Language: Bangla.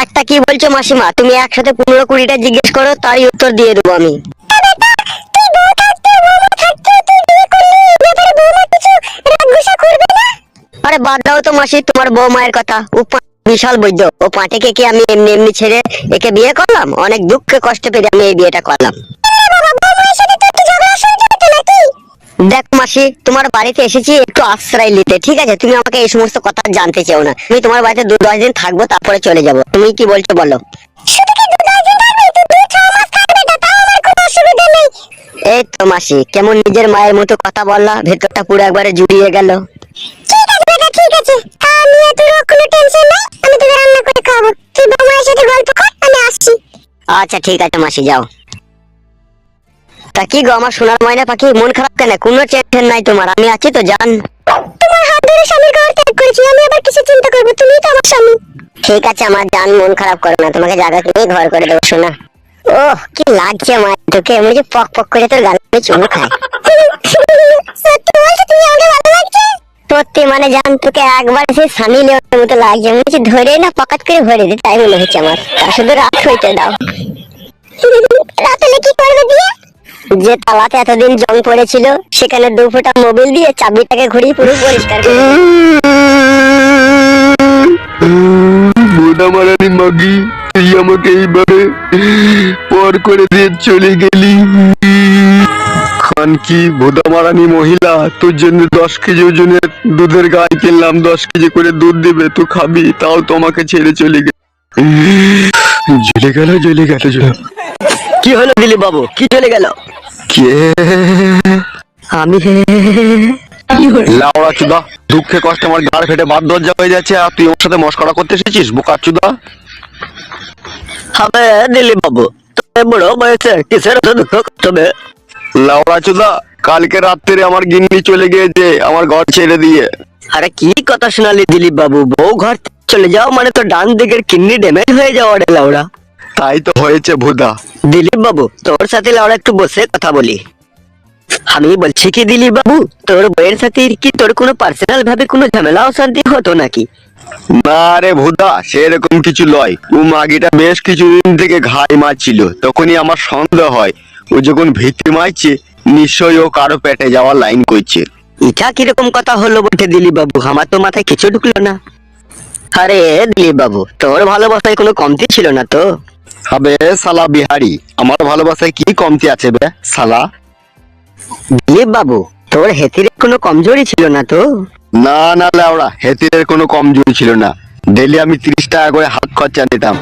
একটা কি বলছো মাসিমা? তুমি একসাথে 15-20টা জিজ্ঞেস করো, তারই উত্তর দিয়ে দেবো আমি। আরে বাদ দাও তো মাসি তোমার বউ মায়ের কথা। ও বিশাল বৈদ্য, ও পাঁটেকে কি আমি এমনি এমনি ছেড়ে একে বিয়ে করলাম? অনেক দুঃখে কষ্টে পেরে আমি এই বিয়েটা করলাম। দেখ মাসি, তোমার বাড়িতে এসেছি একটু আশ্রয় নিতে, ঠিক আছে? তুমি আমাকে এই সমস্ত কথা জানতে চাও না। আমি তোমার বাড়িতে 2-10 দিন থাকবো, তারপরে চলে যাব। তুমি কি বলছো বলো? এই তো মাসি, কেমন নিজের মায়ের মতো কথা বললা, ভেতরটা পুরো একবারে জুড়িয়ে গেল। ঠিক আছে, আমি এত কোনো টেনশন নাই, আমি তোকে রান্না করে খাওয়াবো। তুই বৌমায়ের সাথে গল্প কর, আমি আসছি। আচ্ছা ঠিক আছে মাসি, যাও। তা কি গো আমার সোনার ময়না পাখি, মন খারাপ কেন? কোনো টেনশন নাই তোমার, আমি আছি তো জান। তোমার হাত ধরে স্বামীর ঘর ত্যাগ করেছি, আমি আবার কিছু চিন্তা করবো? তুমিই তো আমার স্বামী। ঠিক আছে আমার জান, মন খারাপ করো না, তোমাকে জায়গা কিনে ঘর করে দেবো সোনা। ওহ কি লাগছে মা তোকে, এমনি যে পক পক করে তোর গালে চুমু খায়। সত্যি বলছো, তুমি আমাকে ভালো লাগছে? সত্যি মানে জান, তোকে একবার সেই সানি লিওনের মতো লাগছে, মনে হচ্ছে ধরে না পকেট করে ভরে দে, তাই মনে হচ্ছে আমার। তা শুধু রাত হইতে দাও। রাতে কি করবে দিয়ে? যে তালাতে এতদিন জং পড়েছিল, সেখানে 2 ফোঁটা মোবিল দিয়ে চাবিটাকে ঘুরিয়ে পুরো পরিষ্কার করে বোনা মারানি মাগি, তুই আমাকে এইভাবে পর করে দিয়ে চলে গেলি। খানকি ভোদা মারানি মহিলা, তোর জন্য 10 কেজি ওজনের দুধের গাই কিনলাম, 10 কেজি করে দুধ দিবে, তুই খাবি, তাও তোমাকে ছেড়ে চলে গেল। জ্বলে গেল। কি হলো দিলীপ বাবু, কি চলে গেল? কে? আমি। লাউড়া চুদা, দুঃখে কষ্টে আমার গাড় ফেটে বাদ দরজা হয়ে যাচ্ছে, আর তুই ওর সাথে মস্করা করতে এসেছিস, বোকা চুদা। হবে দিলীপ বাবু, তুমি বড় বয়সে কিসের দুঃখ করতে? লাউড়া চুদা, কালকে রাত্রে আমার গিন্নি চলে গিয়েছে আমার ঘর ছেড়ে দিয়ে। আরে কি কথা শোনালি দিলীপ বাবু, বউ ঘর চলে যাও মানে তো ডান দিকের কিডনি ড্যামেজ হয়ে যাওয়া রে লাউড়া। তাই তো হয়েছে ভোদা। দিলীপ বাবু তোর সাথে লাউড়া একটু বসে কথা বলি। আমি বলছি কি দিলীপ বাবু, তোর বউয়ের সাথে কি তোর কোনো পার্সোনাল ভাবে কোনো ঝামেলা অশান্তি হতো নাকি? না রে ভোদা, সেরকম কিছু লয়। ও মাগিটা বেশ কিছুদিন থেকে ঘাই মারছিল, তখনই আমার সন্দেহ হয় ও যখন ভিত্তি মারছে নিশ্চয়ই ও কারো পেটে যাওয়ার লাইন করছে। এটা কিরকম কথা হলো বটে দিলীপ বাবু, আমার তো মাথায় কিছু ঢুকলো না। আরে দিলীপ বাবু, তোর ভালোবাসায় কোনো কমতি ছিল না তো? হবে সালা বিহারি, আমার ভালোবাসায় কি কমতি আছে বে সালা? দিলীপ বাবু, তোর হেতির কোনো কমজোরি ছিল না তো? না না লাউড়া, হেতিরের কোনো কমজোরি ছিল না। ডেলি আমি 30 টাকা করে হাত খরচা দিতাম।